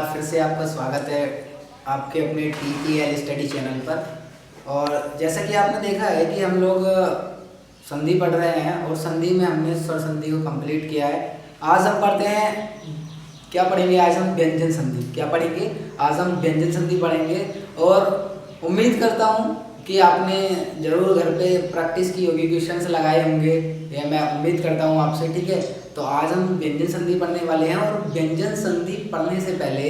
बार फिर से आपका स्वागत है आपके अपने TPL स्टडी चैनल पर। और जैसा कि आपने देखा है कि हम लोग संधि पढ़ रहे हैं और संधि में हमने स्वर संधि को कंप्लीट किया है। आज हम पढ़ते हैं, क्या पढ़ेंगे आज हम? व्यंजन संधि। क्या पढ़ेंगे आज हम? व्यंजन संधि पढ़ेंगे। और उम्मीद करता हूँ कि आपने ज़रूर घर पे प्रैक्टिस की होगी, क्वेश्चंस लगाए होंगे, ये मैं उम्मीद करता हूँ आपसे। ठीक है, तो आज हम व्यंजन संधि पढ़ने वाले हैं। और व्यंजन संधि पढ़ने से पहले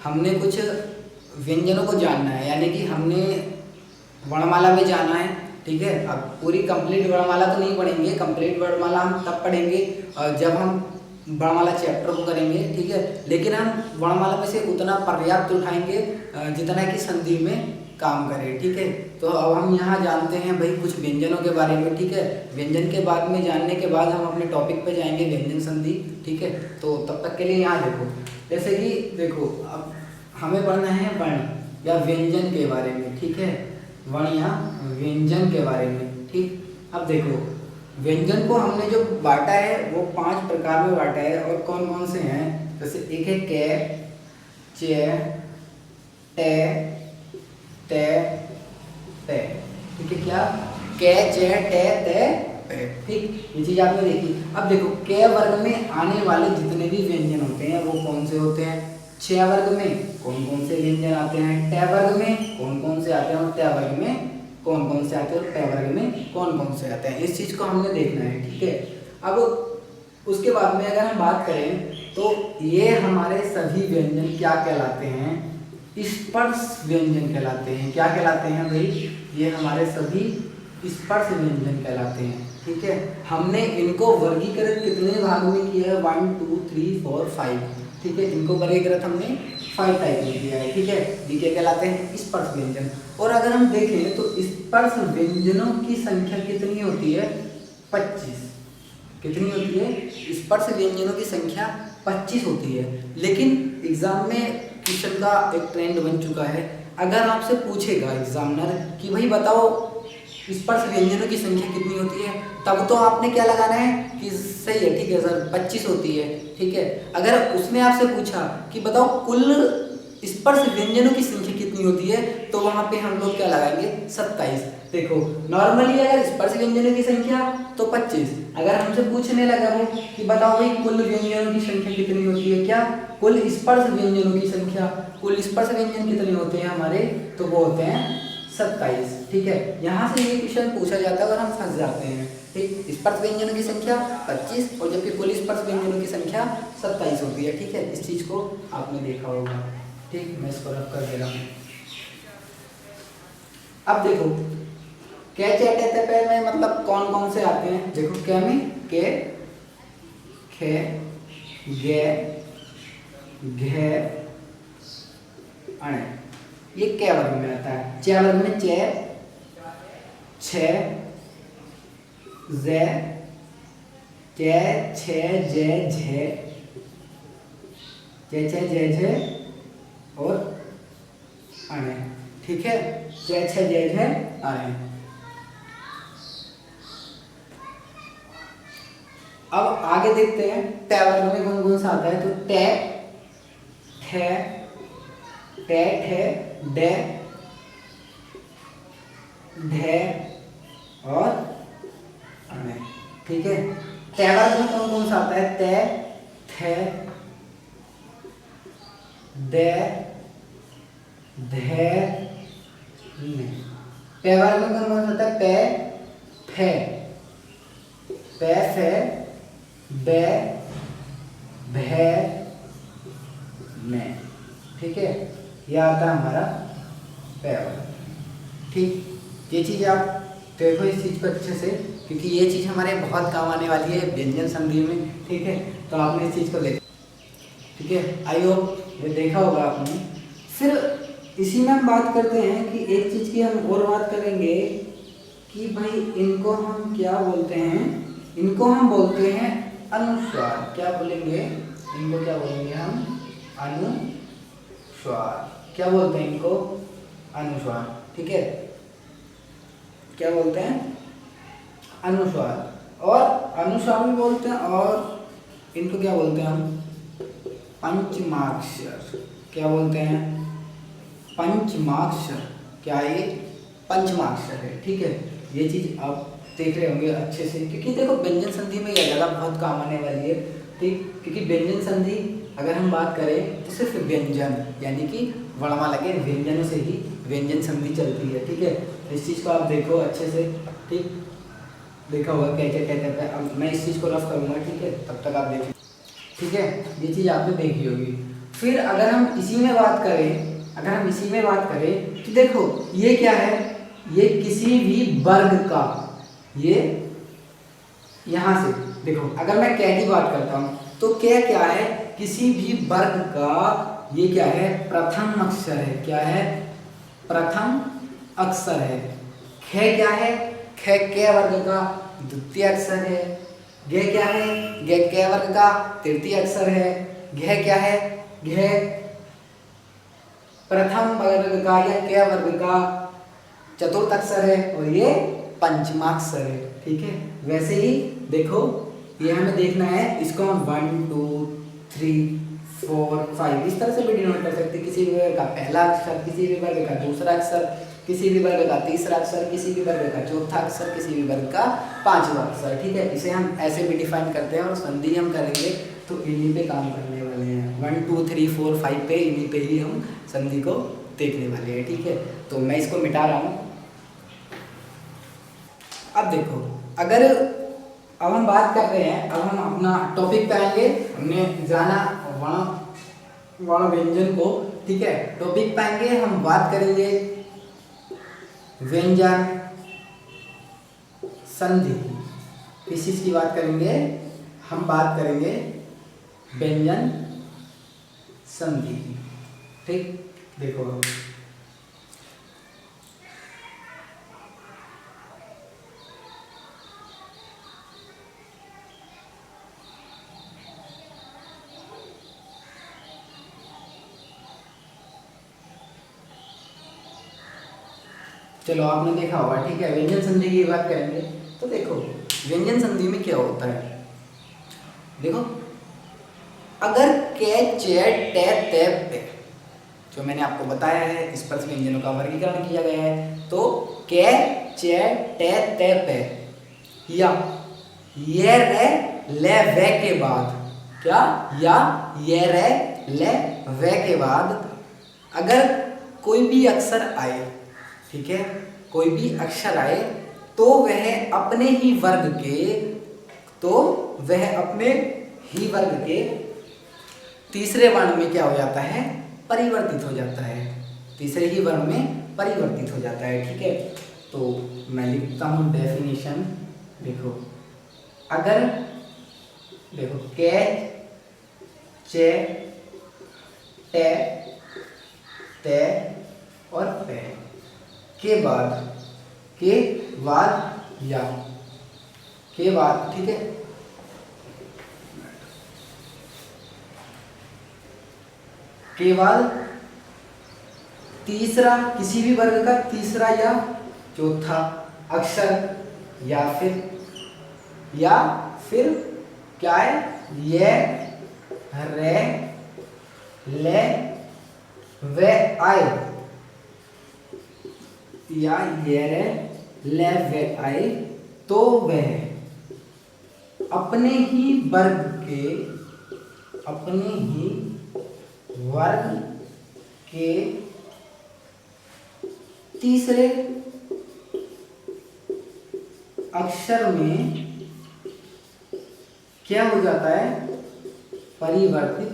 हमने कुछ व्यंजनों को जानना है, यानी कि हमने वर्णमाला में जाना है। ठीक है, अब पूरी कंप्लीट वर्णमाला तो नहीं पढ़ेंगे, कंप्लीट वर्णमाला हम तब पढ़ेंगे जब हम वर्णमाला चैप्टर को करेंगे। ठीक है, लेकिन हम वर्णमाला में से उतना पर्याप्त उठाएंगे जितना कि संधि में काम करें। ठीक है, तो अब हम यहाँ जानते हैं भाई कुछ व्यंजनों के बारे में। ठीक है, व्यंजन के बाद में जानने के बाद हम अपने टॉपिक पे जाएंगे, व्यंजन संधि। ठीक है, तो तब तक के लिए यहाँ देखो, जैसे कि देखो अब हमें पढ़ना है वर्ण या व्यंजन के बारे में। ठीक है, वर्ण या व्यंजन के बारे में। ठीक, अब देखो व्यंजन को हमने जो बांटा है वो 5 प्रकार में बांटा है। और कौन कौन से हैं? जैसे एक है कै, चे, टे, ते, ते। ठीक है, क्या? कै, चे, टे, ते, पे। ठीक, ये चीज आपने देखी। अब देखो कै वर्ग में आने वाले जितने भी व्यंजन होते हैं वो कौन से होते हैं? छह वर्ग में कौन कौन से व्यंजन आते हैं? टे वर्ग में कौन कौन से आते हैं? और ते वर्ग में कौन कौन से आते हैं? और पे वर्ग में कौन कौन से आते हैं? इस चीज को हमने देखना है। ठीक है, अब उसके बाद में अगर हम बात करें तो ये हमारे सभी व्यंजन क्या कहलाते हैं? स्पर्श व्यंजन कहलाते हैं। क्या कहलाते हैं भाई? ये हमारे सभी स्पर्श व्यंजन कहलाते हैं। ठीक है, हमने इनको वर्गीकृत कितने भाग में किया है? 1 2 3 4 5। ठीक है, इनको वर्गीकृत हमने 5 टाइप में किया है। ठीक है, ये क्या कहलाते हैं? स्पर्श व्यंजन। और अगर हम देखें तो स्पर्श व्यंजनों की संख्या कितनी होती है? 25। कितनी होती है? स्पर्श व्यंजनों की संख्या 25 होती है। लेकिन एग्जाम में क्वेश्चन का एक ट्रेंड बन चुका है, अगर आपसे पूछेगा एग्जामिनर कि भाई बताओ स्पर्श व्यंजनों की संख्या कितनी होती है, तब तो आपने क्या लगाना है कि सही है, ठीक है सर 25 होती है। ठीक है, अगर उसने आपसे पूछा कि बताओ कुल स्पर्श व्यंजनों की संख्या कितनी होती है, तो वहां पे हम लोग क्या लगाएंगे? 27। देखो नॉर्मली अगर स्पर्श व्यंजनों की संख्या तो 25, अगर हमसे पूछने लगा वो कि बताओ भाई कुल व्यंजनों की संख्या कितनी होती है, क्या कुल स्पर्श व्यंजनों की संख्या, कुल स्पर्श व्यंजन कितने होते हैं हमारे? तो वो होते हैं 27। ठीक है, यहाँ से ये क्वेश्चन पूछा जाता है और हम फंस जाते हैं। ठीक, स्पर्श व्यंजनों की संख्या 25 और जबकि कुल स्पर्श व्यंजनों की संख्या 27 होती है। ठीक है, इस चीज को आपने देखा होगा। ठीक, मैं इसको रख कर दे रहा हूँ। अब देखो कै, चे, टे, ते, पे में मतलब कौन कौन से आते हैं? देखो कै में के, खे, गे, घे, अणे, ये कै वर्ग में आता है। चे वर्ग में चे, छे, जे, चे, छे, जे, झे, चे, छे, जे, झे और अणे। ठीक है, चे, छे, जे, झे, अणे। अब आगे देखते हैं टे वर्ग में कौन कौन सा आता है। तो टे, ठे, टे, ठे, डे, ढे और अणे। ठीक है, टे वर्ग में कौन कौन सा आता है? ते, थे, दे, धे, ने। पे वर्ग में कौन कौन सा आता है? पे, फे, पे, फे, बे, भे, ने। ठीक है, यह आता है हमारा पे वर्ग। ठीक, ये चीज आप देखो इस चीज को अच्छे से, क्योंकि ये चीज हमारे बहुत काम आने वाली है व्यंजन संधि में। ठीक है, तो आपने इस चीज को देखा। ठीक है, आई होप ये देखा होगा आपने। फिर इसी में हम बात करते हैं कि एक चीज की हम और बात करेंगे कि भाई इनको हम क्या बोलते हैं? इनको हम बोलते हैं अनुस्वार। क्या बोलेंगे इनको? क्या बोलेंगे हम? अनुस्वार। क्या बोलते हैं इनको? अनुस्वार। ठीक है, क्या बोलते हैं? अनुस्वार। और अनुस्वार भी बोलते हैं और इनको क्या बोलते हैं हम? पंचमाक्षर। क्या बोलते हैं, पंचमाक्षर। क्या ये पंचमाक्षर है, ठीक है। ये चीज़ आप देख रहे होंगे अच्छे से, क्योंकि देखो व्यंजन संधि में यह जगह बहुत काम आने वाली है, ठीक। क्योंकि व्यंजन संधि अगर हम बात करें तो सिर्फ व्यंजन यानी कि वर्णमाला के व्यंजनों से ही व्यंजन संधि चलती है, ठीक है। इस चीज़ को आप देखो अच्छे से, ठीक। देखा होगा क्या क्या कहते हैं। अब मैं इस चीज़ को रफ करूँगा, ठीक है, तब तक आप देखिए, ठीक है। ये चीज़ आपने देखी होगी। फिर अगर हम इसी में बात करें तो देखो ये क्या है, ये किसी भी वर्ग का, ये यहाँ से देखो अगर मैं क्या की बात करता हूँ तो क्या है, किसी भी वर्ग का ये क्या है, प्रथम अक्षर है। क्या है, प्रथम अक्षर है। ख क्या है, ख क वर्ग का द्वितीय अक्षर है। ग क्या है, ग क वर्ग का तृतीय अक्षर है। घ क्या है, घ प्रथम वर्ग का या क वर्ग का चतुर्थ अक्षर है, और ये पंचमाक्षर है, ठीक है। वैसे ही देखो ये हमें देखना है, इसको हम 1 2 3 4 5 इस तरह से भी डिनोट कर सकते हैं। किसी भी वर्ग का पहला अक्षर, किसी भी वर्ग का दूसरा अक्षर, किसी भी वर्ग का तीसरा अक्षर, किसी भी वर्ग का चौथा अक्षर, किसी भी वर्ग का पांचवा अक्षर, ठीक है। इसे हम ऐसे भी डिफाइन करते हैं, और संधि हम करेंगे तो इन्हीं पे काम करने वाले हैं। 1 2 3 4 5 पे इन्हीं पे ही हम संधि को देखने वाले हैं, ठीक है। तो मैं इसको मिटा रहा हूँ। अब देखो अगर अब हम बात कर रहे हैं, अब हम अपना टॉपिक पे आएंगे। हमने जाना वर्ण व्यंजन को, ठीक है। टॉपिक पे आएंगे, हम बात करेंगे व्यंजन संधि। किस चीज की बात करेंगे, हम बात करेंगे व्यंजन संधि की, ठीक। देखो चलो आपने देखा होगा, ठीक है। व्यंजन संधि की बात करेंगे तो देखो व्यंजन संधि में क्या होता है। देखो अगर के चे टे ते पे, जो मैंने आपको बताया है इस पर व्यंजनों का वर्गीकरण किया गया है, तो के चे टे ते पे या ये रे ले वे के बाद, क्या, या ये रे ले वे के बाद अगर कोई भी अक्षर आए, ठीक है, कोई भी अक्षर आए तो वह अपने ही वर्ग के तीसरे वर्ण में क्या हो जाता है, परिवर्तित हो जाता है। तीसरे ही वर्ण में परिवर्तित हो जाता है, ठीक है। तो मैं लिखता हूं डेफिनेशन। देखो अगर देखो के चे टे ते और पे के बाद या के बाद, ठीक है, के बाद तीसरा, किसी भी वर्ग का तीसरा या चौथा अक्षर, या फिर क्या है, ये रे ले वे आए, या ये रे ले वे आए, तो वह अपने ही वर्ग के तीसरे अक्षर में क्या हो जाता है, परिवर्तित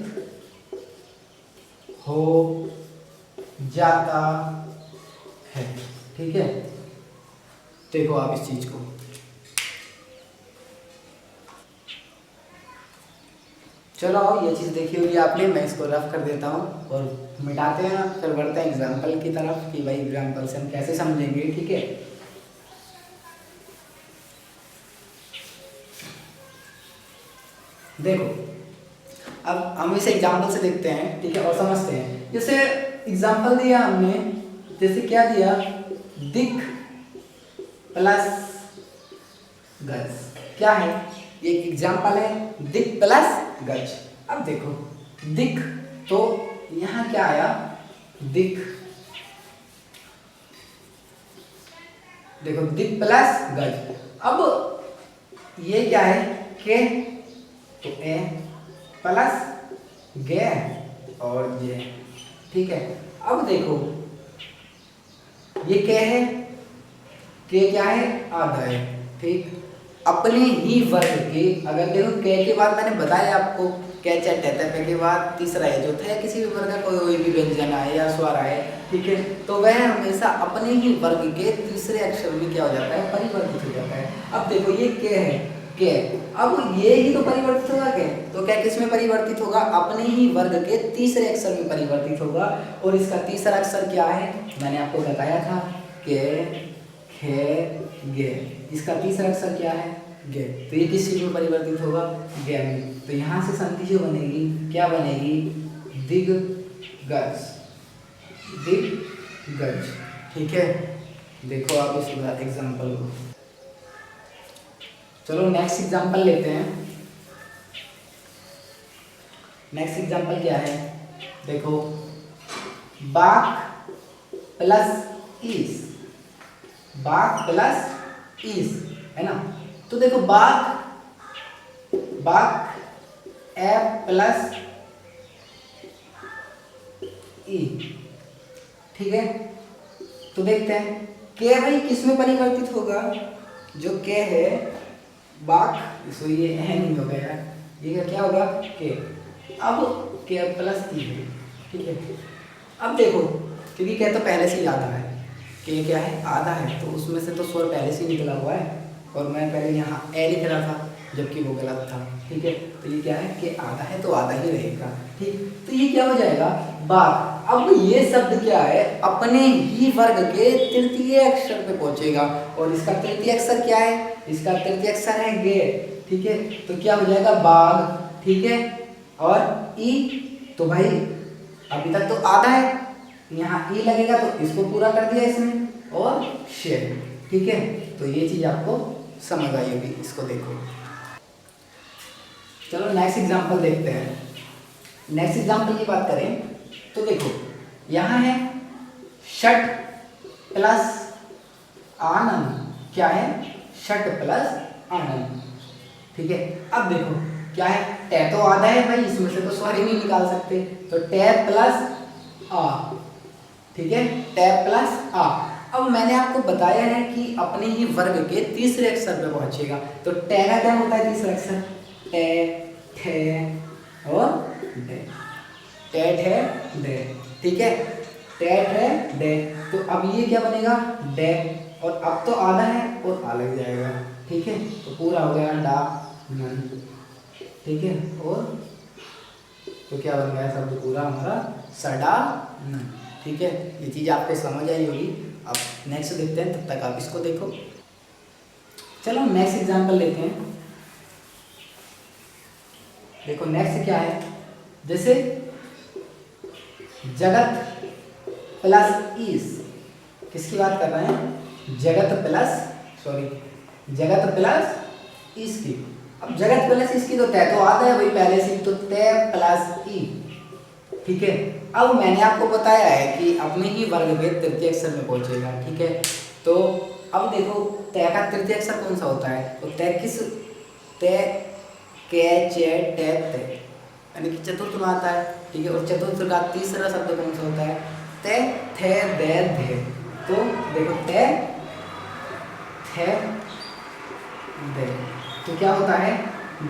हो जाता है, ठीक है। देखो आप इस चीज को, चलो ये चीज देखी होगी आपने, मैं इसको रफ कर देता हूँ और मिटाते हैं, फिर बढ़ते हैं एग्जाम्पल की तरफ कि भाई एग्जाम्पल से हम कैसे समझेंगे, ठीक है। देखो अब हम इसे एग्जाम्पल से देखते हैं, ठीक है, और समझते हैं। जैसे एग्जाम्पल दिया हमने, जैसे क्या दिया, दिख प्लस गज, क्या है, ये एग्जाम्पल है, दिख प्लस गज। अब देखो दिख तो यहाँ क्या आया, दिक। देखो दिक प्लस गज। अब ये क्या है, के, तो ए प्लस गे और जे, ठीक है। अब देखो ये क्या है, के क्या है, आधा है, ठीक। अपने ही वर्ग के, अगर देखो के के बाद मैंने बताया आपको कै चा टै पे के बाद तीसरा है जो था किसी भी वर्ग का कोई भी व्यंजन आए या स्वर आए, ठीक है, तो वह हमेशा अपने ही वर्ग के तीसरे अक्षर में क्या हो जाता है, परिवर्तित हो जाता है। अब देखो ये के है, के, अब ये ही तो परिवर्तित होगा के, तो क्या किस में परिवर्तित होगा, अपने ही वर्ग के तीसरे अक्षर में परिवर्तित होगा। और इसका तीसरा अक्षर क्या है, मैंने आपको बताया था के, खे, गे। इसका तीसरा अक्षर क्या है, गे। तो ये किस चीज में परिवर्तित होगा, गे में। तो यहाँ से संधि जो बनेगी क्या बनेगी, दिग्गज, दिग्गज, ठीक है। देखो आप इस एग्जाम्पल को, चलो नेक्स्ट एग्जाम्पल लेते हैं। नेक्स्ट एग्जाम्पल क्या है, देखो बाक प्लस इस, बाक प्लस इस, है ना। तो देखो बाक, बाक ए प्लस ई, ठीक है। तो देखते हैं के भाई किस में परिवर्तित होगा, जो के है बाक, सो ये नहीं हो गया, ये क्या होगा के। अब के प्लस ई है, ठीक है। अब देखो क्योंकि के तो पहले से ही आधा है, के क्या है, आधा है, तो उसमें से तो स्वर पहले से ही निकला हुआ है और मैं पहले यहाँ ए लिख रहा था जबकि वो गलत था, ठीक है। तो ये क्या है कि आधा है तो आधा ही रहेगा, ठीक। तो ये क्या हो जाएगा, बाक। अब ये शब्द क्या है, अपने ही वर्ग के तृतीय अक्षर पे पहुंचेगा और इसका तृतीय अक्षर क्या है, इसका तृतीय अक्षर है गे, ठीक है। तो क्या हो जाएगा, बाग, ठीक है। और ई, तो भाई अभी तक तो आधा है, यहाँ ई लगेगा तो इसको पूरा कर दिया इसमें, और शेर, ठीक है। तो ये चीज आपको समझ आई होगी, इसको देखो। चलो नेक्स्ट एग्जांपल देखते हैं। नेक्स्ट एग्जांपल की बात करें तो देखो यहाँ है षट प्लस आनंद, क्या है, षट प्लस आनंद, ठीक है। अब देखो क्या है, टे तो आधा है भाई, इसमें से तो स्वर ही नहीं निकाल सकते, तो टे प्लस आ, ठीक है, टे प्लस आ। अब मैंने आपको बताया है कि अपने ही वर्ग के तीसरे अक्षर पे पहुंचेगा, तो टे का क्या होता है तीसरा अक्षर, टे, ठे और डे, टे ठे डे, ठीक है, टे ठे डे। तो अब ये क्या बनेगा, डे, और अब तो आधा है और आ लग जाएगा, ठीक है। तो पूरा हो गया डा नन, ठीक है। और तो क्या बन गया शब्द पूरा हमारा, सडा नन, ठीक है। ये चीज़ आपको समझ आई होगी। अब नेक्स्ट देखते हैं, तब तक आप इसको देखो। चलो नेक्स्ट एग्जांपल लेते हैं। देखो नेक्स्ट क्या है, जैसे जगत प्लस ईस, किसकी बात कर रहे हैं, जगत प्लस, सॉरी जगत प्लस इसकी। अब जगत प्लस इसकी तो तय तो आता है भाई पहले से, तो तय प्लस ई, ठीक है। अब मैंने आपको बताया है कि अपने ही वर्ग के तृतीय अक्षर में पहुंचेगा, ठीक है। तो अब देखो तय का तृतीय अक्षर कौन सा होता है, तो तय किस, तय के चे टे ते, यानी कि चतुर्थ में आता है, ठीक है। और चतुर्थ का तीसरा शब्द कौन सा होता है, ते थे दे धे। तो देखो ते थे दे, तो क्या होता है,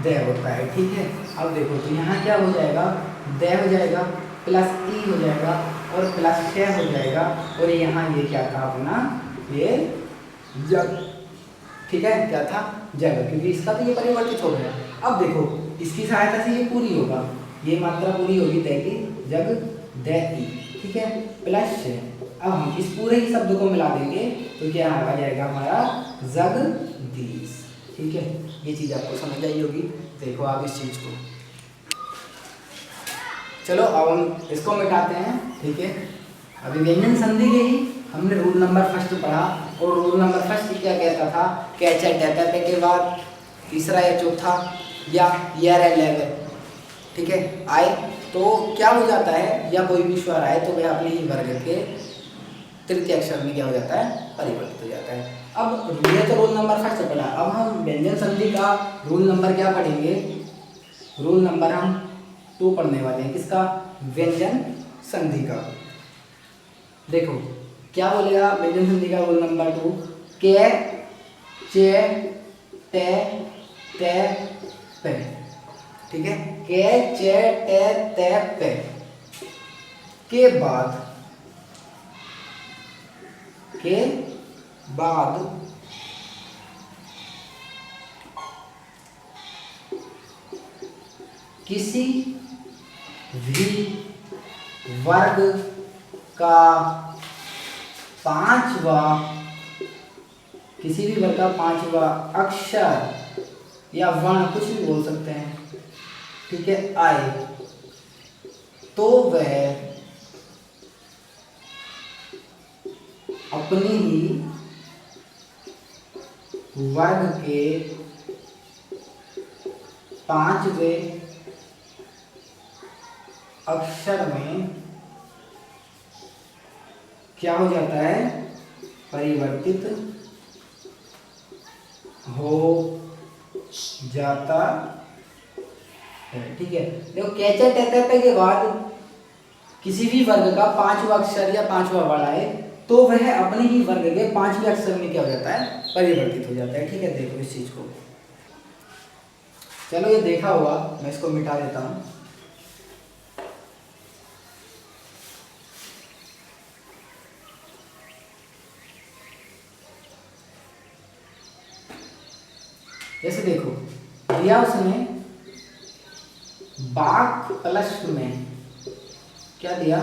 दे होता है, ठीक है। अब देखो तो यहाँ क्या हो जाएगा, दे हो जाएगा प्लस ई हो जाएगा और प्लस छे हो जाएगा, और यहाँ ये क्या था अपना, ये जग, ठीक है, क्या था, जग, क्योंकि इसका तो ये परिवर्तित हो गया। अब देखो इसकी सहायता से ये पूरी होगा, ये मात्रा पूरी होगी दे की, जग दे ई, ठीक है, प्लस छे। अब हम इस पूरे ही शब्द को मिला देंगे तो क्या आ जाएगा हमारा, जगदीश, ठीक है। ये चीज़ आपको समझ आई होगी, देखो आप इस चीज़ को। चलो अब हम इसको मिटाते हैं, ठीक है। अभी व्यंजन संधि के ही हमने रूल नंबर फर्स्ट पढ़ा, और रूल नंबर फर्स्ट क्या कहता था, कैचा टैटा पे के बाद तीसरा या चौथा या यर लेवल, ठीक है, आए तो क्या हो जाता है, या कोई भी स्वर आए तो वह अपने ही वर्ग के तृतीय अक्षर में क्या हो जाता है, परिवर्तित हो जाता है। अब ये तो रोल नंबर फर्स्ट पढ़ा, अब हम व्यंजन संधि का रूल नंबर क्या पढ़ेंगे, रूल नंबर हम 2 पढ़ने वाले हैं। किसका, व्यंजन संधि का। देखो क्या बोलेगा व्यंजन संधि का रूल नंबर 2, के चे ते ते पे, ठीक है, के चे टे ते पे के बाद किसी भी वर्ग का पांचवा अक्षर या वर्ण, कुछ भी बोल सकते हैं, ठीक है, आए तो वह अपने ही वर्ग के 5वें अक्षर में क्या हो जाता है, परिवर्तित हो जाता है, ठीक है। देखो कैचे टेटे के बाद किसी भी वर्ग का 5वां अक्षर या 5वां वर्ण आए तो वह अपने ही वर्ग के 5वें अक्षर में क्या हो जाता है, परिवर्तित हो जाता है, ठीक है। देखो इस चीज को, चलो ये देखा हुआ, मैं इसको मिटा देता हूं। जैसे देखो दिया उसने बाग प्लस में, क्या दिया,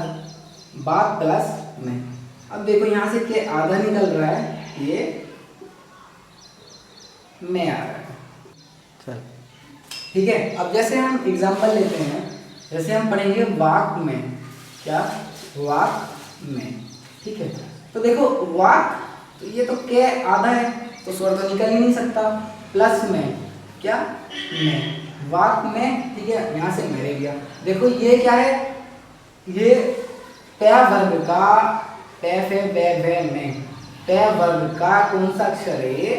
बाग प्लस में। अब देखो यहां से के आधा निकल रहा है, ये में आ रहा है, चल ठीक है। अब जैसे हम एग्जांपल लेते हैं, जैसे हम पढ़ेंगे वाक में, क्या, वाक में, ठीक है। तो देखो वाक, तो ये तो के आधा है तो स्वर तो निकल ही नहीं सकता, प्लस में क्या, में, वाक में, ठीक है, यहां से मेरे गया। देखो ये क्या है, ये पै वर्ग का, पै फे बे भे में, पै वर्ग का कौन सा अक्षर है, ये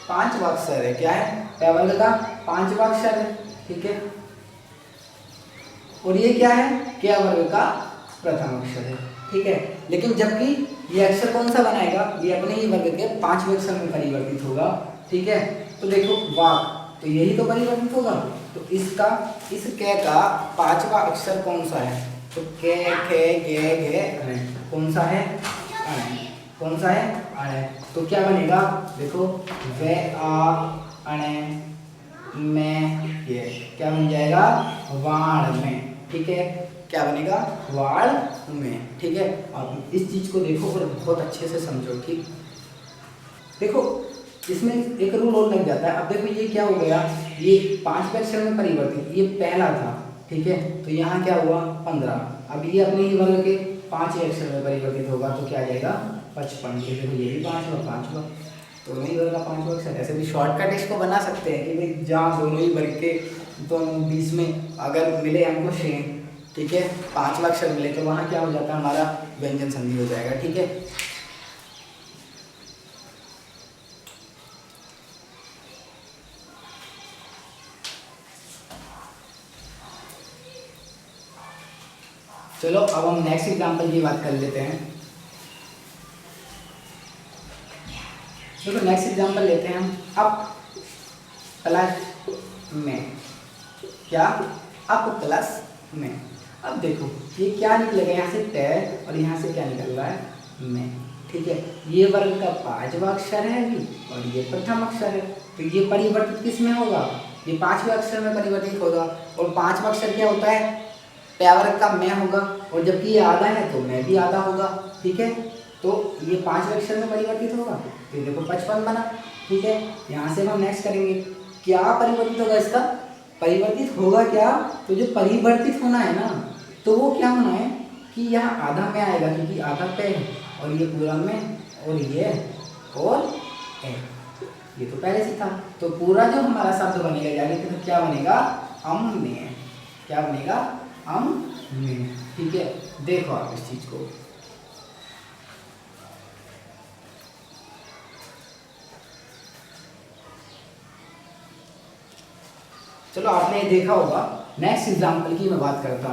5वां अक्षर है, क्या है, पै वर्ग का 5वां अक्षर है, ठीक है। और ये क्या है, क्या वर्ग का प्रथम अक्षर है, ठीक है। लेकिन जबकि ये अक्षर कौन सा बनाएगा, ये अपने ही वर्ग के 5वें अक्षर में परिवर्तित होगा, ठीक है। तो देखो वाक, तो यही तो परिवर्तित होगा, तो इसका, इस कै का 5वां अक्षर कौन सा है, तो के खे गे घे अणे, कौन सा है, अणे, कौन सा है, अणे। तो क्या बनेगा, देखो वे आ अणे में, ये क्या बन जाएगा, वाण में, ठीक है, क्या बनेगा, वाण में, ठीक है। और इस चीज को देखो और बहुत अच्छे से समझो, ठीक। देखो इसमें एक रूल और लग जाता है। अब देखो ये क्या हो गया, ये 5वें अक्षर में परिवर्तित, ये पहला था, ठीक है, तो यहाँ क्या हुआ 15। अब ये अपने ही वर्ग के 5वें अक्षर में परिवर्तित होगा तो क्या आ जाएगा 55, ये देखो ये भी 5वां, दोनों ही वर्ग का 5वां अक्षर। ऐसे भी शॉर्टकट इसको बना सकते हैं कि भाई जहाँ दोनों ही वर्ग के दोनों बीच में अगर मिले हमको सेम, ठीक है, 5वां अक्षर मिले तो वहाँ क्या हो जाता है, हमारा व्यंजन संधि हो जाएगा, ठीक है। चलो अब हम नेक्स्ट एग्जांपल की बात कर लेते हैं। देखो नेक्स्ट एग्जांपल लेते हैं हम, अप प्लस में, क्या, अप प्लस में। अब देखो ये क्या निकलेगा, यहाँ से टे और यहाँ से क्या निकल रहा है, में, ठीक है। ये वर्ग का 5वां अक्षर है अभी और ये प्रथम अक्षर है, तो ये परिवर्तित किस में होगा, ये 5वें अक्षर में परिवर्तित होगा। और 5वां अक्षर क्या होता है, पै वर्ग का में होगा, और जबकि ये आधा है तो में भी आधा होगा, ठीक है। तो ये 5वें अक्षर में परिवर्तित होगा, तो देखो 55 बना, ठीक है। यहाँ से हम नेक्स्ट करेंगे, क्या परिवर्तित होगा, इसका परिवर्तित होगा क्या, तो जो परिवर्तित होना है ना, तो वो क्या होना है कि यहाँ आधा में आएगा, क्योंकि आधा पे है और ये पूरा में, और ये और ए, ये तो पहले से था। तो पूरा जो हमारा शब्द बनेगा यानी कि तो क्या बनेगा, अम में, क्या बनेगा, अम में। ठीक है, देखो आप इस चीज को। चलो आपने ये देखा होगा। नेक्स्ट एग्जाम्पल की मैं बात करता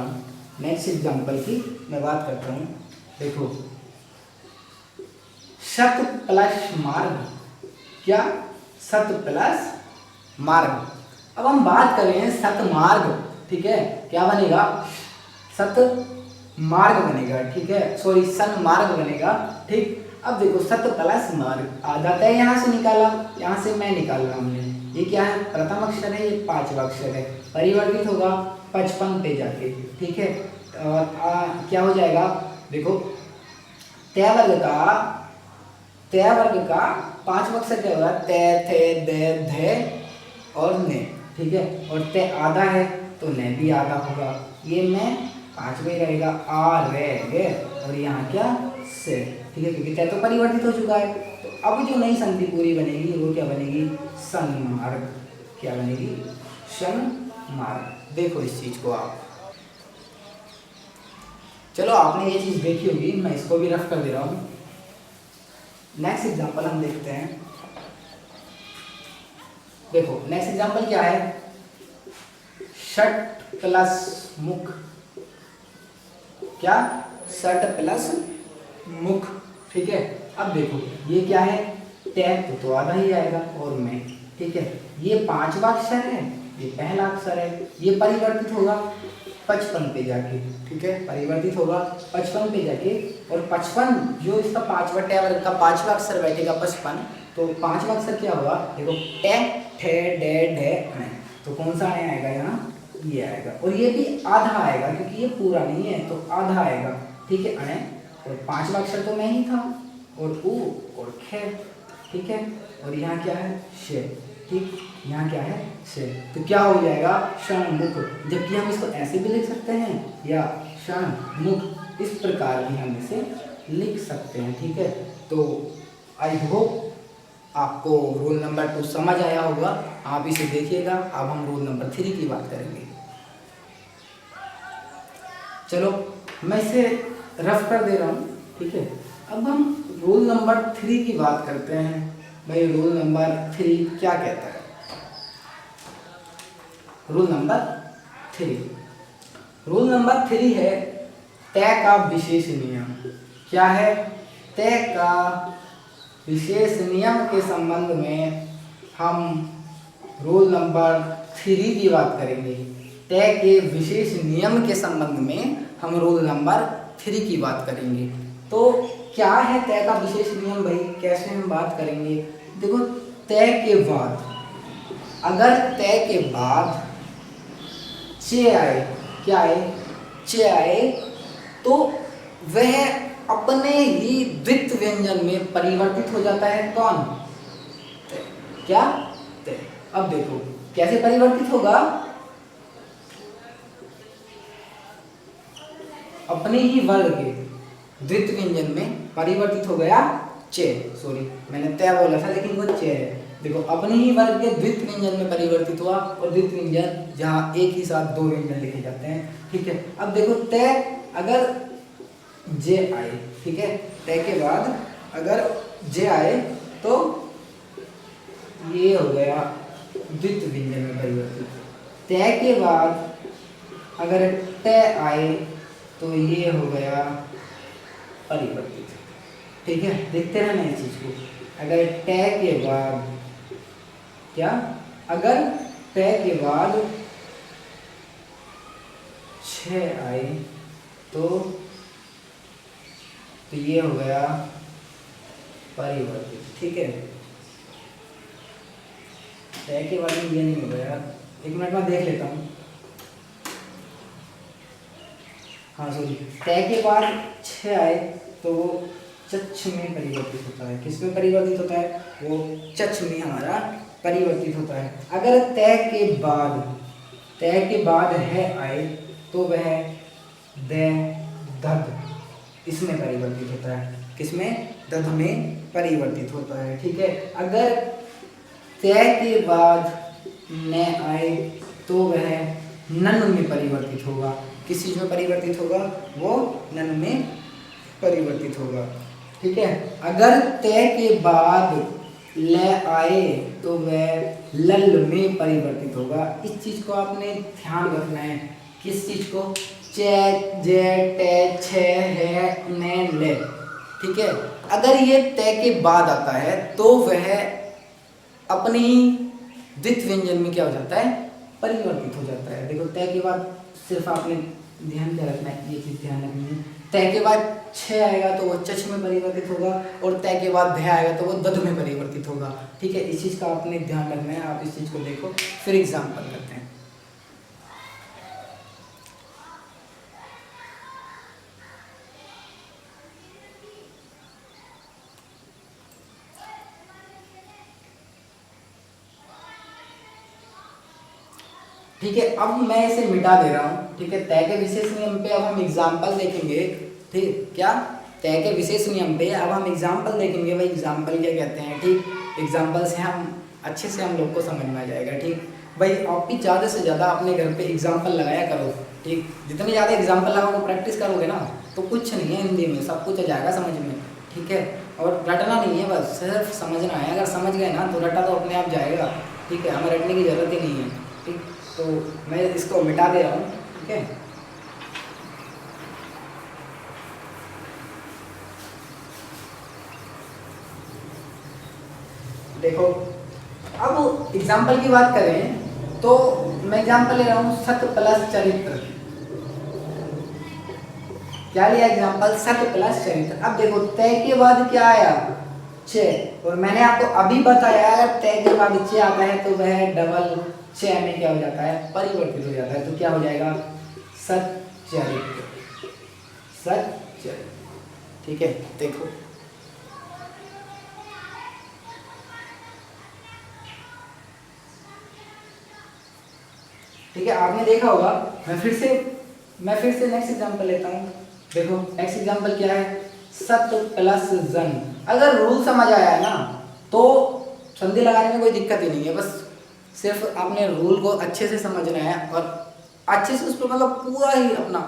हूँ, देखो, शत प्लस मार्ग, क्या, शत प्लस मार्ग। अब हम बात करें शत मार्ग, ठीक है, क्या बनेगा, शत मार्ग बनेगा, ठीक है, सॉरी सन मार्ग बनेगा। ठीक, अब देखो शत प्लस मार्ग, आधा तय यहाँ से निकाला, यहाँ से मैं निकाल रहा हूँ, ये क्या है, प्रथम अक्षर है, ये पांचवा अक्षर है, परिवर्तित होगा 55 पे जाके। ठीक है, और क्या हो जाएगा, देखो तय वर्ग का पांचवा अक्षर क्या होगा, ते थे दे धे और ने। ठीक है, और ते आधा है तो ने भी आधा होगा, ये में पांचवे रहेगा, आ रे गे, और यहाँ क्या से। ठीक है, क्योंकि ते तो परिवर्तित हो चुका है। तो अब जो नई संधि पूरी बनेगी वो क्या बनेगी, सन्मार्ग। क्या बनेगी, सन्मार्ग। देखो इस चीज को आप, चलो आपने ये चीज देखी होगी, मैं इसको भी रफ कर दे रहा हूँ। नेक्स्ट एग्जांपल हम देखते हैं। देखो नेक्स्ट एग्जांपल क्या है, षट प्लस मुख, क्या, षट प्लस मुख। ठीक है, अब देखो ये क्या है, टैग तो आधा ही आएगा और मैं। ठीक है, ये पांचवा अक्षर है, ये पहला अक्षर है, ये परिवर्तित होगा 55 पे जाके। ठीक है, परिवर्तित होगा 55 पे जाके, और 55 जो इसका पांचवा टैग का पांचवा अक्षर बैठेगा 55, तो पांचवा अक्षर क्या होगा, देखो टे ठे डे ढे अणे, तो कौन सा अणे आएगा यहाँ, ये आएगा, और ये भी आधा आएगा क्योंकि ये पूरा नहीं है तो आधा आएगा। ठीक है, अणे, और पांचवा अक्षर तो मैं ही था, और ऊ और खे। ठीक है, और यहाँ क्या है, शे। ठीक, यहाँ क्या है, शे, तो क्या हो जाएगा, षणमुख। जबकि हम इसको ऐसे भी लिख सकते हैं, या षणमुख, इस प्रकार भी हम इसे लिख सकते हैं। ठीक है, तो आई होप आपको रूल नंबर 2 समझ आया होगा, आप इसे देखिएगा। अब हम रूल नंबर 3 की बात करेंगे। चलो मैं इसे रफ कर दे रहा हूँ। ठीक है, अब हम रूल नंबर 3 की बात करते हैं। भाई रूल नंबर 3 क्या कहता है, रूल नंबर 3 है तय का विशेष नियम। क्या है, तय का विशेष नियम के संबंध में हम रूल नंबर 3 की बात करेंगे। तय के विशेष नियम के संबंध में हम रूल नंबर 3 की बात करेंगे। तो क्या है तय का विशेष नियम भाई, कैसे हम बात करेंगे, देखो तय के बाद, अगर तय के बाद चे आए, क्या आए, चे आए, तो वह अपने ही द्वित्व व्यंजन में परिवर्तित हो जाता है। कौन, तय, क्या, तय। अब देखो कैसे परिवर्तित होगा, अपने ही वर्ग के द्वित्व व्यंजन में परिवर्तित हो गया चे, सॉरी मैंने तय बोला था लेकिन वो चे है। देखो अपने ही वर्ग के द्वित्व व्यंजन में परिवर्तित हुआ, और द्वित्व व्यंजन जहाँ एक ही साथ 2 व्यंजन लिखे जाते हैं। ठीक है, अब देखो तय अगर जे आए, ठीक है, तय के बाद अगर जे आए तो ये हो गया द्वित्व व्यंजन में परिवर्तित। तय के बाद अगर तय आए तो ये हो गया परिवर्तित। ठीक है, देखते रहना इस चीज को। अगर तय के बाद क्या, अगर तय के बाद 6 आए तो ये हो गया परिवर्तित। ठीक है, तय के बाद में ये नहीं हो गया, 1 मिनट में देख लेता हूँ। हाँ सॉरी, तय के बाद 6 आए तो वो चक्ष में परिवर्तित होता है। किस में परिवर्तित होता है, वो चक्ष में हमारा परिवर्तित होता है। अगर तय के बाद है आए तो वह द दध इसमें परिवर्तित होता है। किसमें, दध में परिवर्तित होता है। ठीक है, अगर तय के बाद न आए तो वह नन में परिवर्तित होगा। किस चीज़ में परिवर्तित होगा, वो नन में परिवर्तित होगा। ठीक है, अगर तय के बाद ल आए तो वह लल में परिवर्तित होगा। इस चीज को आपने ध्यान रखना है। किस चीज को? चे, जे, टे, छे, है, ने, ले। ठीक है, अगर ये तय के बाद आता है तो वह अपनी द्वित व्यंजन में क्या हो जाता है? परिवर्तित हो जाता है। देखो तय के बाद सिर्फ आपने ध्यान क्या रखना है, ये चीज ध्यान रखनी है। तय के बाद छ आएगा तो वो चच में परिवर्तित होगा और तय के बाद ध आएगा तो वो दध में परिवर्तित होगा। ठीक है, इस चीज का आपने ध्यान रखना है। आप इस चीज को देखो, फिर एग्जाम्पल करते हैं। ठीक है, अब मैं इसे मिटा दे रहा हूँ। ठीक है, तय के विशेष नियम पे अब हम एग्जाम्पल देखेंगे। ठीक, क्या? तय के विशेष नियम पे अब हम एग्जाम्पल देखेंगे। भाई एग्जाम्पल क्या कहते हैं? ठीक, एग्जाम्पल से हम अच्छे से हम लोग को समझ में आ जाएगा। ठीक भाई, आप भी ज़्यादा से ज़्यादा अपने घर पे एग्जाम्पल लगाया करो। ठीक, जितने ज़्यादा एग्जाम्पल लगाओगे, प्रैक्टिस करोगे ना, तो कुछ नहीं है हिंदी में, सब कुछ आ जाएगा समझ में। ठीक है, और रटना नहीं है, बस सिर्फ समझना है। अगर समझ गए ना तो रटा तो अपने आप जाएगा। ठीक है, हमें रटने की ज़रूरत ही नहीं है। ठीक, तो मैं इसको मिटा दे रहा हूँ। ठीक है, देखो अब एग्जाम्पल की बात करें तो मैं एग्जाम्पल ले रहा हूँ सत्य प्लस चरित्र। क्या लिया एग्जाम्पल? सत्य प्लस चरित्र। अब देखो तय के बाद क्या आया? चे, और मैंने आपको अभी बताया अगर तय के बाद चे आता है तो वह डबल चे में क्या हो जाता है? परिवर्तित हो जाता है। तो क्या हो जाएगा? सच्चरित्र। सच्चरित्र। ठीक है, देखो ठीक है, आपने देखा होगा। मैं फिर से नेक्स्ट एग्जांपल लेता हूँ। देखो नेक्स्ट एग्जांपल क्या है? सत्य प्लस जन। अगर रूल समझ आया ना तो संधि लगाने में कोई दिक्कत ही नहीं है। बस सिर्फ आपने रूल को अच्छे से समझना है और अच्छे से उसको मतलब पूरा ही अपना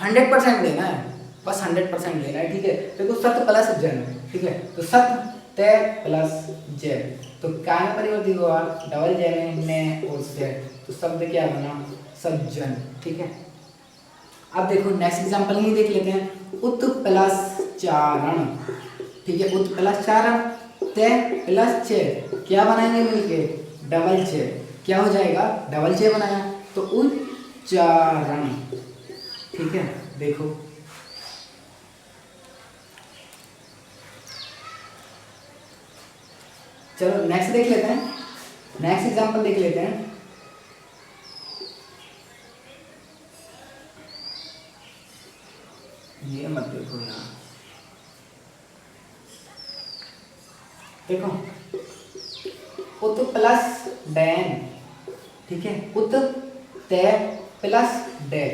100% देना है। बस 100% देना है। ठीक है, देखो सत्य प्लस जन। ठीक है, तो सत्य तय प्लस जय, तो क्या में परिवर्तित हुआ? डबल जय में ने और से, तो शब्द क्या बना? सज्जन। ठीक है, अब देखो नेक्स्ट एग्जांपल ही देख लेते हैं। उत प्लस चारण। ठीक है, उत प्लस चारण, तय प्लस चे, क्या बनाएंगे मिलके? डबल चे। क्या हो जाएगा? डबल चे बनाया तो उच्चारण। ठीक है, देखो चलो नेक्स्ट देख लेते हैं। नेक्स्ट एग्जांपल देख लेते हैं। ये मत देखो यहाँ, देखो उत प्लस डैन। ठीक है, उत तय प्लस डे,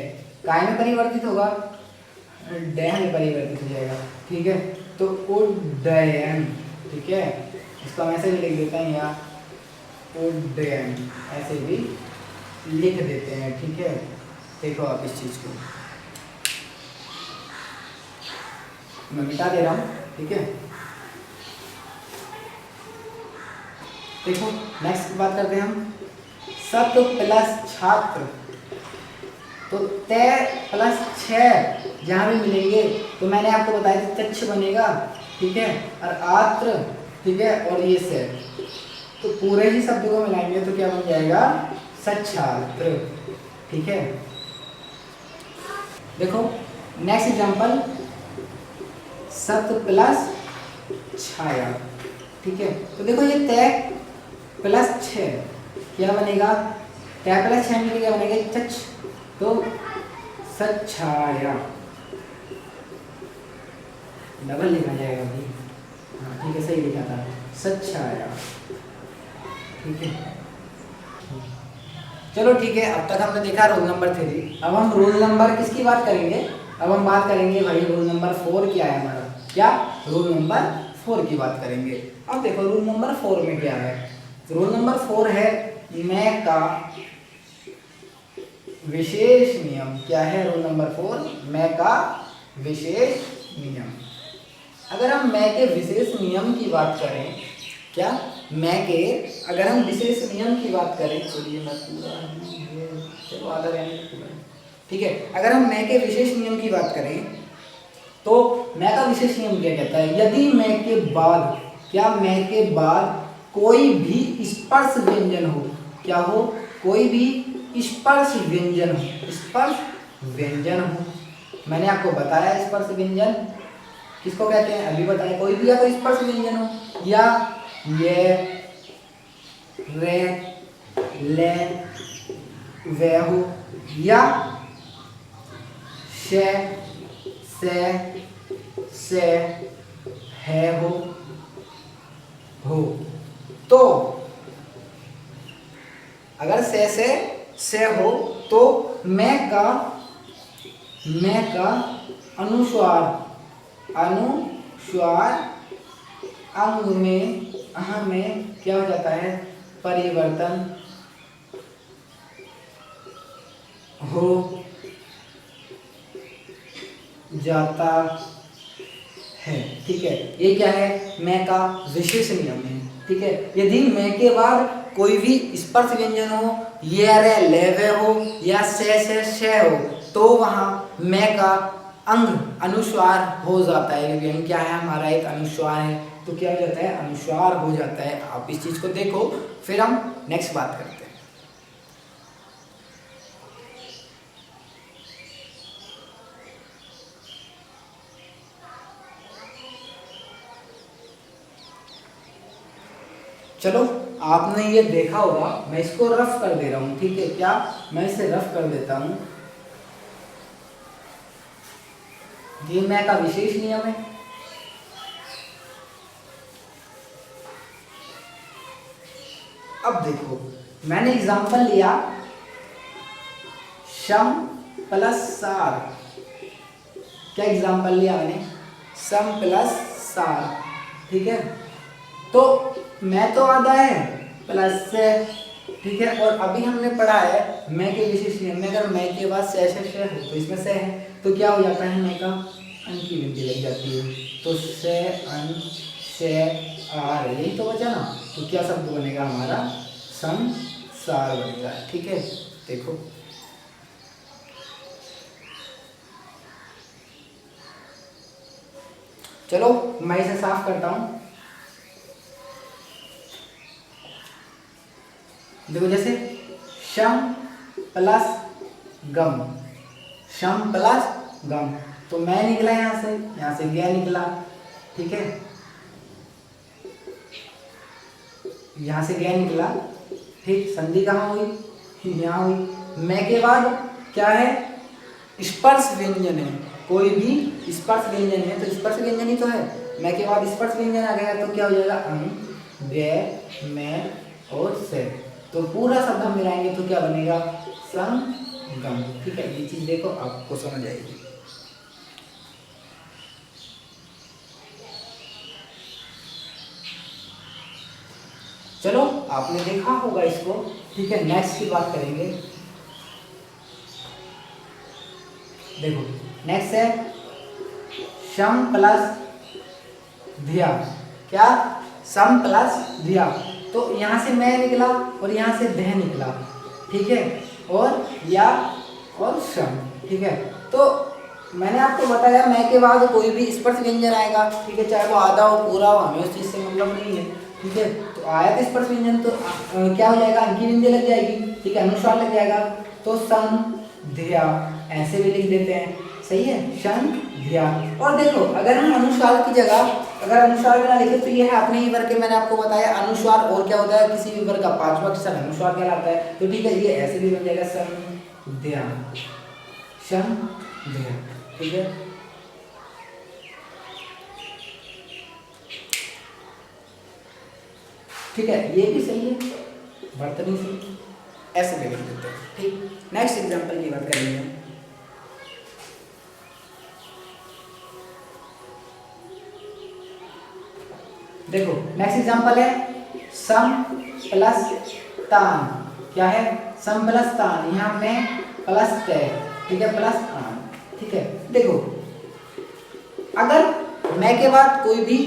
काय में परिवर्तित होगा? डैन में परिवर्तित हो जाएगा। ठीक है, तो उड्डयन। ठीक है, इसको हम ऐसे भी लिख देते हैं यहाँ, उड्डयन ऐसे भी लिख देते हैं। ठीक है, देखो आप इस चीज को मैं मिटा दे रहा हूँ। ठीक है, देखो नेक्स्ट बात करते हैं हम। सत्य प्लस छात्र, तो तय प्लस छ जहाँ भी मिलेंगे तो मैंने आपको बताया था तच्छ बनेगा। ठीक है, और आत्र। ठीक है, और ये से, तो पूरे ही शब्द को मिलाएंगे तो क्या बन जाएगा? सच्छात्र। ठीक है, देखो नेक्स्ट एग्जांपल, सत्य प्लस छाया। ठीक है, तो देखो ये तय प्लस छ क्या बनेगा? तय प्लस छ में क्या बनेगा? चच, तो सच्छाया। डबल लिखा जाएगा भाई। हाँ ठीक है, सही लिखा था, सच्छाया। ठीक है, चलो ठीक है, अब तक हमने देखा रोल नंबर 3। अब हम रोल नंबर किसकी बात करेंगे? अब हम बात करेंगे भाई रोल नंबर 4 क्या है हमारा? क्या? रोल नंबर 4 की बात करेंगे। अब देखो रोल नंबर 4 में क्या है? रोल नंबर 4 है मैं का विशेष नियम क्या है? रूल नंबर 4, मैं का विशेष नियम। अगर हम मैं के विशेष नियम की बात करें, क्या मैं के अगर हम विशेष नियम की बात करें, चलिए मैं पूरा चलो आधा रहने पूरा, ठीक है। अगर हम मैं के विशेष नियम की बात करें तो मैं का विशेष नियम क्या कहता है? यदि मैं के बाद, क्या मैं के बाद कोई भी स्पर्श व्यंजन हो, क्या हो? कोई भी स्पर्श व्यंजन हो, स्पर्श व्यंजन हो। मैंने आपको बताया स्पर्श व्यंजन किसको कहते हैं, अभी बताया। कोई भी या तो स्पर्श व्यंजन हो, या ये, रे, ले, वे हो, या शे, से, है हो। तो अगर से हो तो मैं का अनुस्वार अंग में क्या हो जाता है? परिवर्तन हो जाता है, ठीक है। ये क्या है? मैं का विशेष नियम है, ठीक है। यदि मैं के बाद कोई भी स्पर्श व्यंजन हो, ये रे लेवे हो, या से हो, तो वहां मैं का अंग अनुस्वार हो जाता है, क्योंकि अंग क्या है? हमारा एक अनुस्वार है, तो क्या हो जाता है? अनुस्वार हो जाता है। आप इस चीज को देखो, फिर हम नेक्स्ट बात करते हैं। चलो, आपने ये देखा होगा, मैं इसको रफ कर दे रहा हूं, ठीक है। क्या मैं इसे रफ कर देता हूं। ये मैं का विशेष नियम है। अब देखो, मैंने एग्जांपल लिया सम प्लस सार। क्या एग्जांपल लिया मैंने? सम प्लस सार, ठीक है। तो मैं तो आधा है प्लस से, ठीक है। और अभी हमने पढ़ा है मैं के विशेष नियम में, अगर मैं के बाद से हो तो इसमें से है, तो क्या हो जाता है? मैं का अन की गिनती लग जाती है, तो से अन से आर, यही तो बचा ना। तो क्या शब्द बनेगा हमारा? संसार बनेगा, ठीक है। देखो, चलो मैं इसे साफ करता हूं। देखो, जैसे शम प्लस गम, शम प्लस गम, तो मैं निकला यहां से गया निकला, ठीक है। यहां से गया निकला, ठीक। संधि कहाँ हुई? यहाँ हुई। मैं के बाद क्या है? स्पर्श व्यंजन है, कोई भी स्पर्श व्यंजन है, तो स्पर्श व्यंजन ही तो है। मैं के बाद स्पर्श व्यंजन आ गया, तो क्या हो जाएगा? अं, गे, मैं और से, तो पूरा शब्द हम मिलाएंगे तो क्या बनेगा? संगम, ठीक है। ये चीज देखो, आपको समझ आएगी। चलो, आपने देखा होगा इसको, ठीक है। नेक्स्ट की बात करेंगे। देखो, नेक्स्ट है सम प्लस धिया। क्या? सम प्लस धिया, तो यहां से मैं निकला और यहां से धे निकला, ठीक है। और या और सम, ठीक है। तो मैंने आपको बताया मैं के बाद कोई भी स्पर्श व्यंजन आएगा, ठीक है, चाहे वो आधा हो पूरा हो, हमें उस चीज से मतलब नहीं है, ठीक है। तो आया तो स्पर्श व्यंजन, तो क्या हो जाएगा? अंकी बिंदी लग जाएगी, ठीक है, अनुस्वार लग जाएगा, तो सम धिया ऐसे भी लिख देते हैं, सही है, शन धिया। और देखो, अगर हम अनुस्वार की जगह अगर अनुस्वार बिना लिखे तो ये है अपने ही वर्ग के, मैंने आपको बताया अनुस्वार, और क्या होता है? किसी भी वर्ग का पांचवा अक्षर अनुस्वार कहलाता है, तो ठीक है, ये ऐसे भी बन जाएगा सन धिया, शन धिया, ठीक है। ठीक है, ये भी सही है, वर्तनी से ऐसे भी लिख देते हैं, ठीक। नेक्स्ट एग्जांपल की बात करेंगे। देखो, नेक्स्ट एग्जांपल है सम प्लस तान। क्या है? सम प्लस तान। यहाँ हमने प्लस टे, ठीक है, प्लस आन, ठीक है। देखो अगर मैं के बाद कोई भी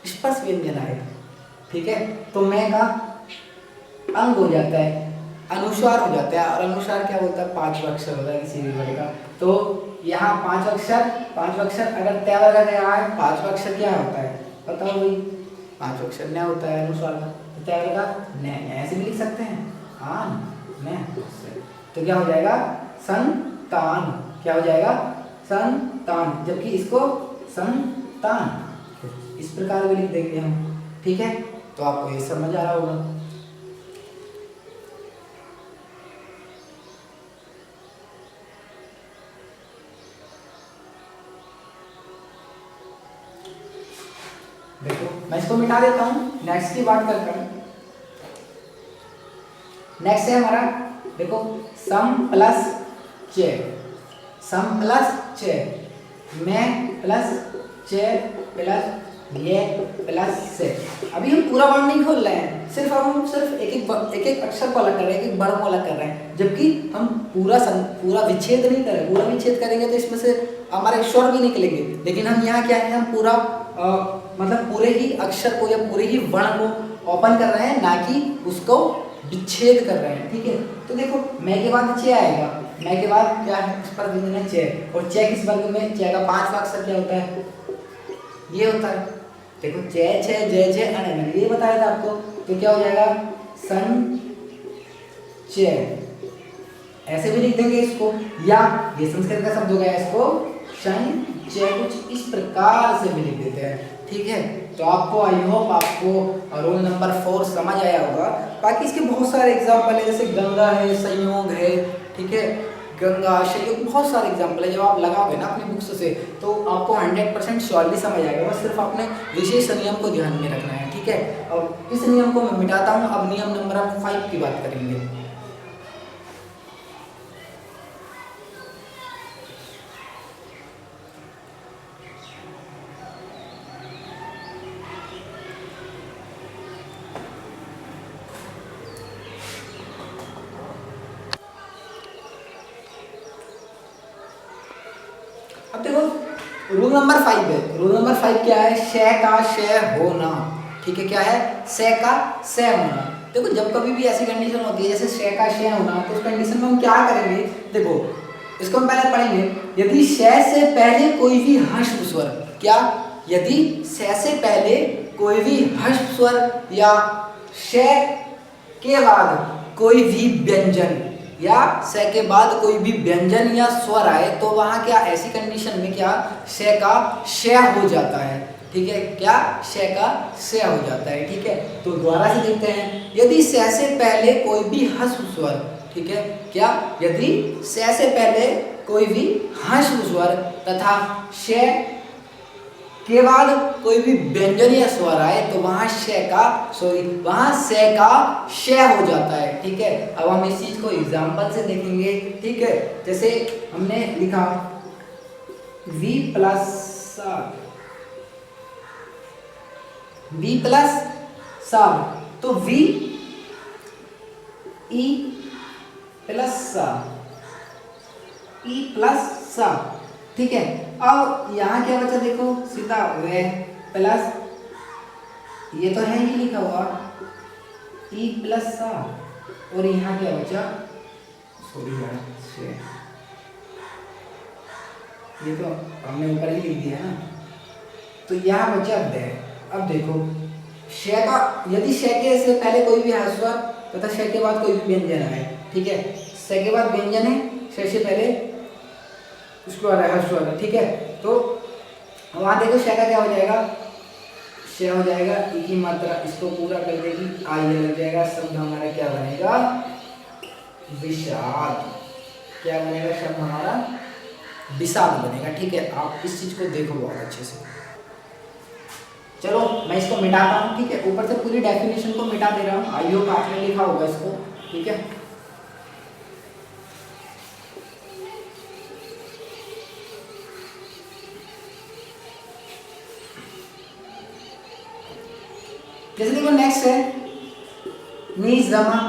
स्पर्श व्यंजन आए, ठीक है, तो मैं का अंग हो जाता है, अनुस्वार हो जाता है, और अनुस्वार क्या होता है, 5 अक्षर होता है किसी भी वर्ग का। तो यहाँ 5 अक्षर अगर तय वर्ग का क्या है, 5 अक्षर क्या होता है बताओ भाई, 5 अक्षर न होता है अनुस्वार का, तो तय वर्ग का न, ऐसे भी लिख सकते हैं, आन न, तो क्या हो जाएगा, संतान, क्या हो जाएगा, संतान, जबकि इसको संतान इस प्रकार भी लिख देंगे हम, ठीक है। तो आपको ये समझ आ रहा होगा। देखो मैं इसको मिटा देता हूँ, नेक्स्ट की बात करता हूँ। नेक्स्ट है हमारा, देखो सम प्लस चे, सम प्लस चे, मैं प्लस चे प्लस ये प्लस से। अभी हम पूरा वर्ड नहीं खोल रहे हैं, सिर्फ एक एक अक्षर को अलग कर रहे हैं, एक एक वर्ड को अलग कर रहे हैं, जबकि हम पूरा विच्छेद नहीं कर रहे। पूरा विच्छेद करेंगे तो इसमें से हमारे स्वर भी निकलेंगे, लेकिन हम यहाँ क्या है, हम पूरा मतलब पूरे ही अक्षर को या पूरे ही वर्ण को ओपन कर रहे हैं, ना कि उसको विच्छेद कर रहे हैं, ठीक है। तो देखो मैं के बाद चे आएगा, मैं के बाद क्या है, इस पर व्यंजन है चे, और चे किस वर्ग में, चे का 5वां अक्षर क्या होता है, ये होता है। देखो चे छे जय जय अने मैंने ये बताया था आपको, तो क्या हो जाएगा, सन चे, ऐसे भी लिख देंगे इसको, या ये संस्कृत का शब्द हो गया, इसको शन चे, कुछ इस प्रकार से भी लिख देते हैं, ठीक है। तो आपको आई होप आपको रोल नंबर 4 समझ आया होगा। बाकी इसके बहुत सारे एग्जाम्पल है, जैसे गंगा है, संयोग है, ठीक है, गंगा संयोग, बहुत सारे एग्जाम्पल है। जब आप लगाओगे ना अपनी बुक्स से तो आपको 100% श्योरली समझ आएगा, बस सिर्फ आपने विशेष नियम को ध्यान में रखना है, ठीक है। और इस नियम को मैं मिटाता हूँ, अब नियम नंबर 5 की बात करेंगे। अब देखो रूल नंबर 5 है, रूल नंबर 5 क्या है, शय का शय होना, ठीक है, क्या है, शय का शय होना। देखो जब कभी भी ऐसी कंडीशन होती है जैसे शय का शय होना, तो उस कंडीशन में हम क्या करेंगे, देखो इसको हम पहले पढ़ेंगे। यदि शय से पहले कोई भी ह्रस्व स्वर, क्या, यदि शय से पहले कोई भी ह्रस्व स्वर या शय के बाद कोई भी व्यंजन या स के बाद कोई भी व्यंजन या स्वर आए, तो वहां क्या, ऐसी कंडीशन में क्या, श का श हो जाता है, ठीक है, क्या, श का श हो जाता है, ठीक है। तो दोबारा से देखते हैं, यदि स से पहले कोई भी ह्रस्व स्वर, ठीक है, क्या, यदि स से पहले कोई भी ह्रस्व स्वर तथा श के बाद कोई भी व्यंजन या स्वर आए, तो वहां वहां श का श हो जाता है, ठीक है। अब हम इस चीज को एग्जांपल से देखेंगे, ठीक है। जैसे हमने लिखा v प्लस सार, तो v e प्लस सा, ठीक है। अब यहाँ क्या बचा, देखो सीधा वे प्लस, ये तो है ही लिखा हुआ ई प्लस सा, और यहाँ क्या बचा, सॉरी यार, ये तो हमने ऊपर ही लिख दिया ना, तो यहाँ बचा दे। अब देखो श का, यदि श के से पहले कोई भी ह्रस्व स्वर तथा श के बाद कोई भी व्यंजन है, ठीक है, श के बाद व्यंजन है, श से पहले उसको ह्रस्व स्वर है, ठीक है। तो वहां देखो श का क्या हो जाएगा, श हो जाएगा, ई की मात्रा इसको पूरा कर देगी, आई लग जाएगा, शब्द हमारा क्या बनेगा, विषाद, क्या बनेगा, शब्द हमारा विषाद बनेगा, ठीक है। आप इस चीज को देखो बहुत अच्छे से। चलो मैं इसको मिटाता हूँ, ठीक है, ऊपर से पूरी डेफिनेशन को मिटा दे रहा हूँ, आई होप आपने लिखा होगा इसको, ठीक है। जैसे देखो नेक्स्ट है निजमा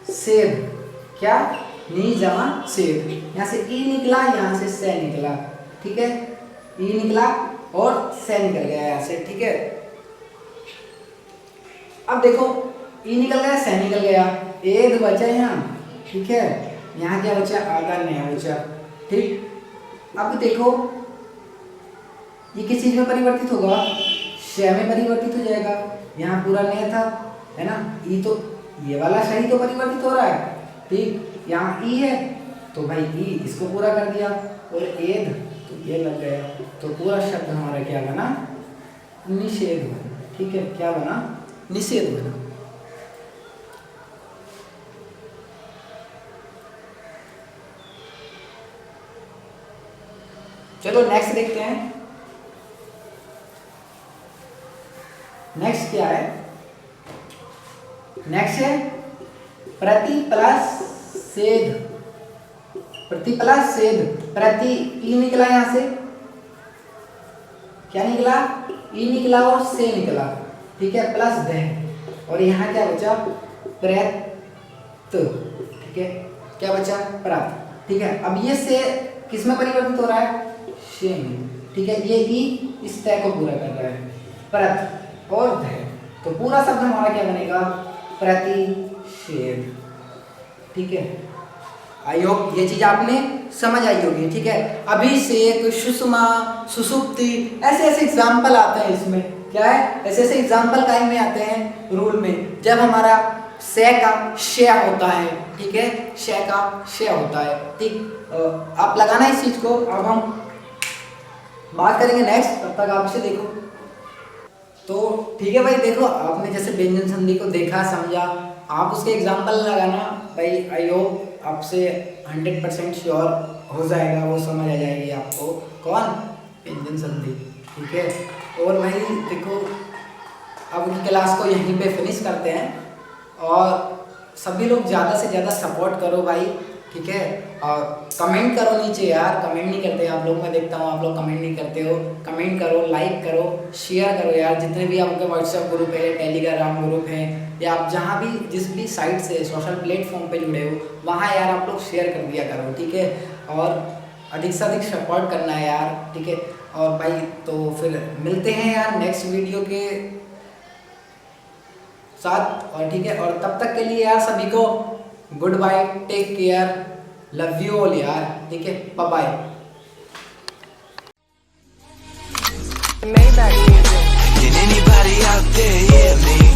सेब, क्या, नी जमा सेद, यहाँ से ई निकला, यहाँ से से निकला, ठीक है, ई निकला और से निकल गया यहाँ से, ठीक है। अब देखो ई निकल गया, से निकल गया, एद बचा यहाँ, ठीक है, यहाँ क्या बचा, आधा नया बचा, ठीक। अब देखो ये किस चीज में परिवर्तित होगा, शय में परिवर्तित हो जाएगा, यहाँ पूरा नया था, है ना, ई तो ये वाला शय तो परिवर्तित हो रहा है, ठीक, यहाँ ई है तो भाई ई इसको पूरा कर दिया, और एद तो ये लग गया, तो पूरा शब्द हमारा क्या बना, निषेध बना, ठीक है, क्या बना, निषेध बना। चलो नेक्स्ट देखते हैं। नेक्स्ट क्या है, नेक्स्ट है प्रति प्लस सेध, प्रति प्लस सेध, प्रति ई निकला, यहाँ से क्या निकला, ई निकला और से निकला, ठीक है, प्लस ध, और यहाँ क्या बचा, प्रत, ठीक है, क्या बचा, प्रत, ठीक है। अब ये से किस में परिवर्तित हो रहा है, शे में, ठीक है, ये ई इस तय को पूरा कर रहा है, प्रत और ध, तो पूरा शब्द हमारा क्या बनेगा, प्रतिषेध, ठीक है। आई होप ये चीज आपने समझ आई होगी, ठीक है। अभिषेक, सुषमा, सुसुप्ति, ऐसे ऐसे एग्जाम्पल आते हैं इसमें, क्या है, ऐसे ऐसे एग्जाम्पल काय में आते हैं रूल में, जब हमारा से का शय होता है, ठीक है, शय का शय होता है, ठीक। आप लगाना इस चीज को, अब हम बात करेंगे नेक्स्ट, तब तक आपसे देखो तो ठीक है भाई। देखो आपने जैसे व्यंजन संधि को देखा, समझा, आप उसके एग्जाम्पल लगाना भाई, आई होप आपसे 100% श्योर हो जाएगा, वो समझ आ जाएगी आपको, कौन, व्यंजन संधि, ठीक है। और भाई देखो अब क्लास को यहीं पे फिनिश करते हैं, और सभी लोग ज़्यादा से ज़्यादा सपोर्ट करो भाई, ठीक है, और कमेंट करो नीचे यार, कमेंट नहीं करते आप लोग, मैं देखता हूँ आप लोग कमेंट नहीं करते हो, कमेंट करो, लाइक करो, शेयर करो यार, जितने भी आपके व्हाट्सएप ग्रुप है, टेलीग्राम ग्रुप है, या आप जहाँ भी जिस भी साइट से सोशल प्लेटफॉर्म पे जुड़े हो, वहाँ यार आप लोग शेयर कर दिया करो, ठीक है, और अधिक से अधिक सपोर्ट करना है यार, ठीक है। और भाई तो फिर मिलते हैं यार नेक्स्ट वीडियो के साथ, और ठीक है, और तब तक के लिए यार सभी को good bye, take care, love you all यार, ठीक है, bye bye. Can anybody out there hear me?